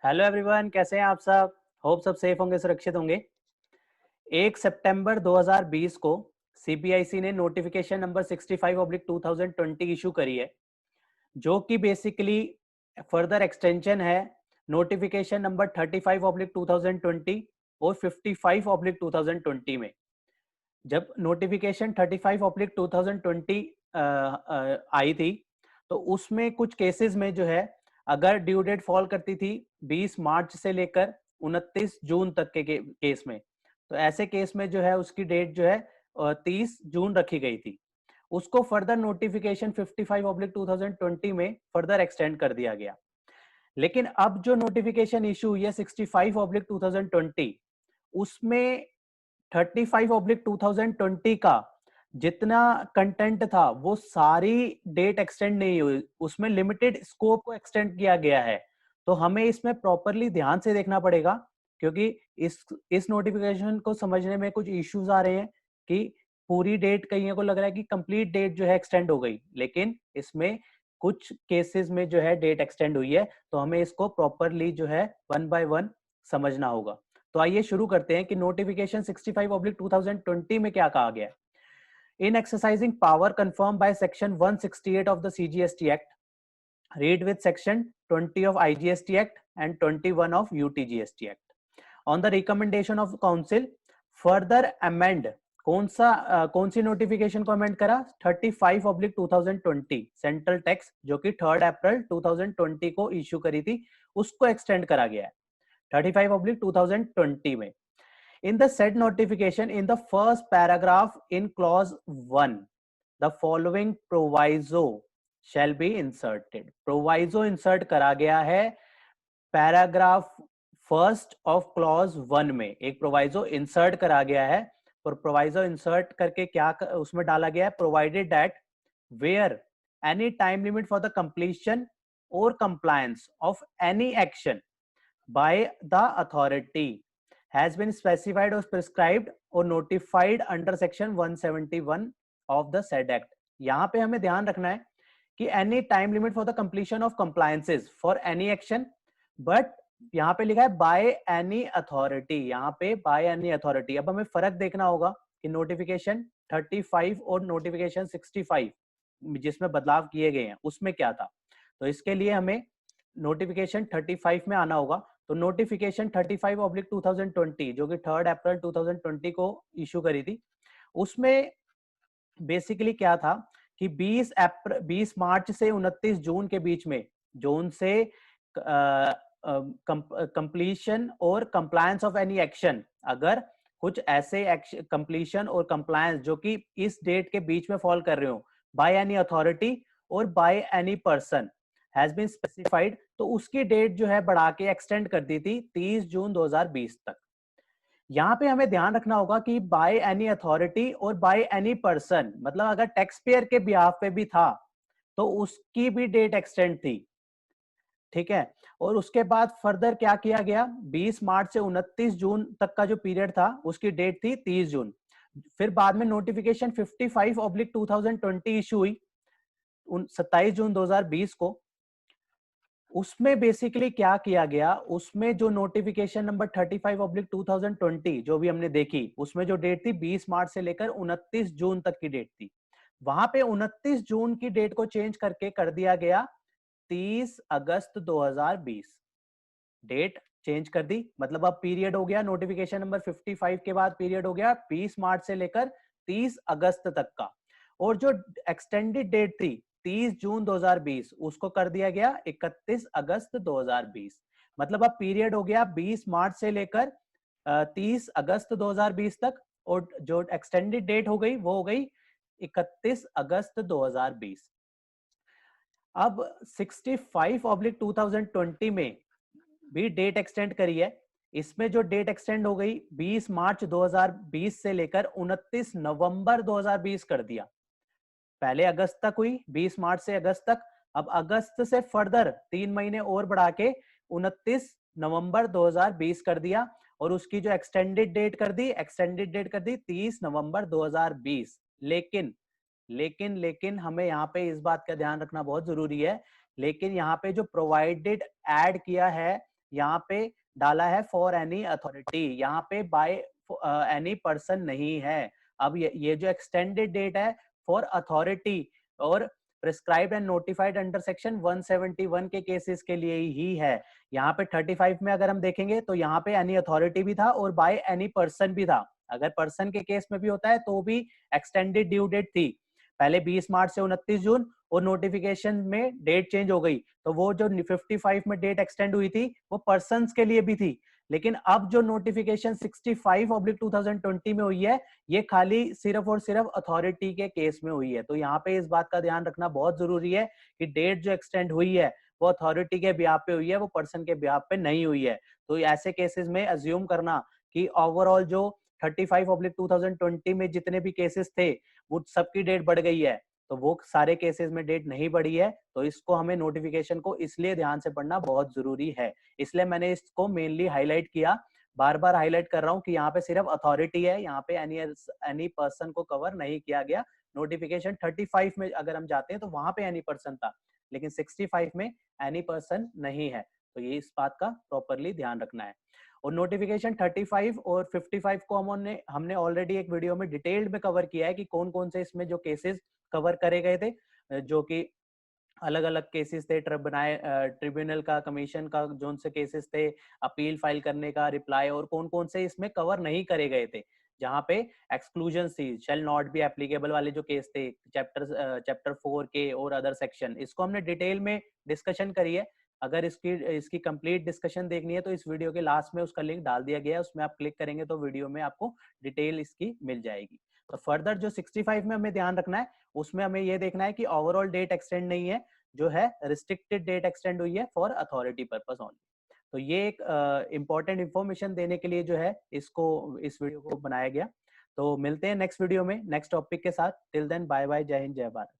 Hello everyone, कैसे हैं आप सब। होप सब सेफ होंगे, सुरक्षित होंगे। 1 सितंबर 2020 को सीबीआईसी ने नोटिफिकेशन नंबर 65/2020 इशू करी है, जो कि बेसिकली फर्दर एक्सटेंशन है नोटिफिकेशन नंबर 35/2020 और 55/2020 में। जब नोटिफिकेशन 35/2020 आई थी, तो उसमें कुछ केसेस में जो है, अगर ड्यू डेट फॉल करती थी 20 मार्च से लेकर 29 जून तक के केस में, तो ऐसे केस में जो है उसकी डेट जो है 30 जून रखी गई थी। उसको फर्दर नोटिफिकेशन 55/2020 में फर्दर एक्सटेंड कर दिया गया। लेकिन अब जो नोटिफिकेशन इशू हुई है 65/2020, उसमें 35/2020 का जितना कंटेंट था वो सारी डेट एक्सटेंड नहीं हुई, उसमें लिमिटेड स्कोप को एक्सटेंड किया गया है। तो हमें इसमें प्रॉपरली ध्यान से देखना पड़ेगा, क्योंकि इस नोटिफिकेशन को समझने में कुछ इश्यूज आ रहे हैं कि पूरी डेट, कईयों को लग रहा है कि कंप्लीट डेट जो है एक्सटेंड हो गई, लेकिन इसमें कुछ केसेस में जो है डेट एक्सटेंड हुई है। तो हमें इसको प्रॉपरली जो है वन बाय वन समझना होगा। तो आइए शुरू करते हैं कि नोटिफिकेशन 65/2020 में क्या कहा गया है। इन exercising power confirm by section 168 of the CGST act, read with section 20 of IGST act and 21 of UTGST act. On the recommendation of council further amend, कौन सी नोटिफिकेशन को अमेंड करा? 35/2020 सेंट्रल टैक्स, जो कि 3 अप्रैल 2020 को इश्यू करी थी, उसको extend करा गया है 35/2020 में। In the said notification, in the first paragraph in clause 1, the following proviso shall be inserted. Proviso insert करा गया है पैराग्राफ फर्स्ट ऑफ क्लॉज 1 में। एक प्रोवाइजो इंसर्ट करा गया है, और प्रोवाइजो इंसर्ट करके क्या उसमें डाला गया है? Provided that where any time limit for the completion और compliance of any action by the authority has been specified or prescribed or notified under section 171 of the said act। यहां पे हमें ध्यान रखना है कि any time limit for the completion of compliances for any action, but यहाँ पे लिखा है by any authority, यहाँ पे by any authority। अब हमें फर्क देखना होगा कि नोटिफिकेशन 35 और नोटिफिकेशन 65 जिसमें बदलाव किए गए हैं उसमें क्या था। तो इसके लिए हमें नोटिफिकेशन 35 में आना होगा। तो नोटिफिकेशन 35/2020 जो कि 3 अप्रैल 2020 को इशू करी थी, उसमें बेसिकली क्या था कि 20 मार्च से 29 जून के बीच में, जून से कंप्लीशन और कंप्लायंस ऑफ एनी एक्शन, अगर कुछ ऐसे एक्शन कंप्लीशन और कंप्लायंस जो कि इस डेट के बीच में फॉल कर रहे हो, बाय एनी अथॉरिटी और by any person has been specified, तो उसकी डेट जो है बढ़ा के एक्सटेंड कर दी थी 30 जून 2020 तक। यहाँ पे हमें ध्यान रखना होगा कि बाय एनी अथॉरिटी और बाय एनी पर्सन, मतलब अगर टैक्स पेयर के बिहाफ पे भी था तो उसकी भी डेट एक्सटेंड थी। ठीक है, और उसके बाद फर्दर क्या किया गया? 20 मार्च से 29 जून तक का जो पीरियड था उसकी डेट थी 30 जून। फिर बाद में नोटिफिकेशन 55/2020 इशू हुई 27 जून 2020 को। उसमें बेसिकली क्या किया गया? उसमें जो नोटिफिकेशन नंबर 35/2020 जो भी हमने देखी, उसमें जो डेट थी 20 मार्च से लेकर 29 जून तक की डेट थी, वहां पे 29 जून की डेट को चेंज करके कर दिया गया 30 अगस्त 2020। डेट चेंज कर दी, मतलब अब पीरियड हो गया नोटिफिकेशन नंबर 55 के बाद पीरियड हो गया 20 मार्च से लेकर 30 अगस्त तक का। और जो एक्सटेंडेड डेट थी 30 जून 2020, उसको कर दिया गया 31 अगस्त 2020। मतलब अब पीरियड हो गया 20 मार्च से लेकर 30 अगस्त 2020 तक, और जो एक्सटेंडेड डेट हो गई वो हो गई 31 अगस्त 2020। अब 65/2020 में भी डेट एक्सटेंड करी है। इसमें जो डेट एक्सटेंड हो गई 20 मार्च 2020 से लेकर 29 नवंबर 2020 कर दिया। पहले अगस्त तक हुई, 20 मार्च से अगस्त तक। अब अगस्त से फर्दर 3 महीने और बढ़ा के 29 नवंबर 2020 कर दिया, और उसकी जो एक्सटेंडेड डेट कर दी, 30 नवंबर 2020। लेकिन हमें यहाँ पे इस बात का ध्यान रखना बहुत जरूरी है। लेकिन यहाँ पे जो प्रोवाइडेड ऐड किया है यहाँ पे डाला है फॉर एनी अथॉरिटी, यहाँ पे बाय एनी पर्सन नहीं है। अब ये जो एक्सटेंडेड डेट है फॉर अथॉरिटी और prescribed and notified under section 171 के केसेस के लिए ही है। यहाँ पे 35 में अगर हम देखेंगे तो यहाँ पे एनी अथॉरिटी भी था और बाय एनी पर्सन भी था। अगर पर्सन के केस में भी होता है तो भी एक्सटेंडेड ड्यू डेट थी, पहले 20 मार्च से 29 जून और नोटिफिकेशन में डेट चेंज हो गई, तो वो जो 55 में डेट एक्सटेंड हुई थी वो पर्सन्स के लिए भी थी। लेकिन अब जो नोटिफिकेशन 65/2020 में हुई है, ये खाली सिर्फ और सिर्फ अथॉरिटी के केस में हुई है। तो यहाँ पे इस बात का ध्यान रखना बहुत जरूरी है कि डेट जो एक्सटेंड हुई है वो अथॉरिटी के बिहाफ पे हुई है, वो पर्सन के बिहाफ पे नहीं हुई है। तो ऐसे केसेस में अज्यूम करना कि ओवरऑल जो 35/2020 में जितने भी केसेस थे वो सबकी डेट बढ़ गई है, तो वो सारे केसेस में डेट नहीं बढ़ी है। तो इसको हमें नोटिफिकेशन को इसलिए ध्यान से पढ़ना बहुत जरूरी है, इसलिए मैंने इसको मेनली हाईलाइट किया, बार बार हाईलाइट कर रहा हूँ कि यहाँ पे सिर्फ अथॉरिटी है, यहाँ पे एनी पर्सन को कवर नहीं किया गया। नोटिफिकेशन 35 में अगर हम जाते हैं तो वहां पे एनी पर्सन था, लेकिन 65 में एनी पर्सन नहीं है। तो ये इस बात का प्रॉपरली ध्यान रखना है। और नोटिफिकेशन 35 और 55 को हमने ऑलरेडी एक वीडियो में डिटेल्ड में कवर किया है कि कौन कौन से इसमें जो केसेस कवर करे गए थे, जो कि अलग अलग केसेस थे, ट्रिब्यूनल का, कमीशन का, जो से केसेस थे, अपील फाइल करने का, रिप्लाई, और कौन कौन से इसमें कवर नहीं करे गए थे जहां पे एक्सक्लूजन थी, शेल नॉट बी एप्लीकेबल वाले जो केस थे, चैप्टर 4 के और अदर सेक्शन, इसको हमने डिटेल में डिस्कशन करी है। अगर इसकी कंप्लीट डिस्कशन देखनी है तो इस वीडियो के लास्ट में उसका लिंक डाल दिया गया है, उसमें आप क्लिक करेंगे तो वीडियो में आपको डिटेल इसकी मिल जाएगी। तो फर्दर जो 65 में हमें ध्यान रखना है, उसमें हमें ये देखना है कि ओवरऑल डेट एक्सटेंड नहीं है, जो है रिस्ट्रिक्टेड डेट एक्सटेंड हुई है फॉर अथॉरिटी पर्पस ओनली। तो ये एक इंपॉर्टेंट इंफॉर्मेशन देने के लिए जो है इस वीडियो को बनाया गया। तो मिलते हैं नेक्स्ट वीडियो में नेक्स्ट टॉपिक के साथ। टिल देन बाय बाय, जय हिंद, जय भारत।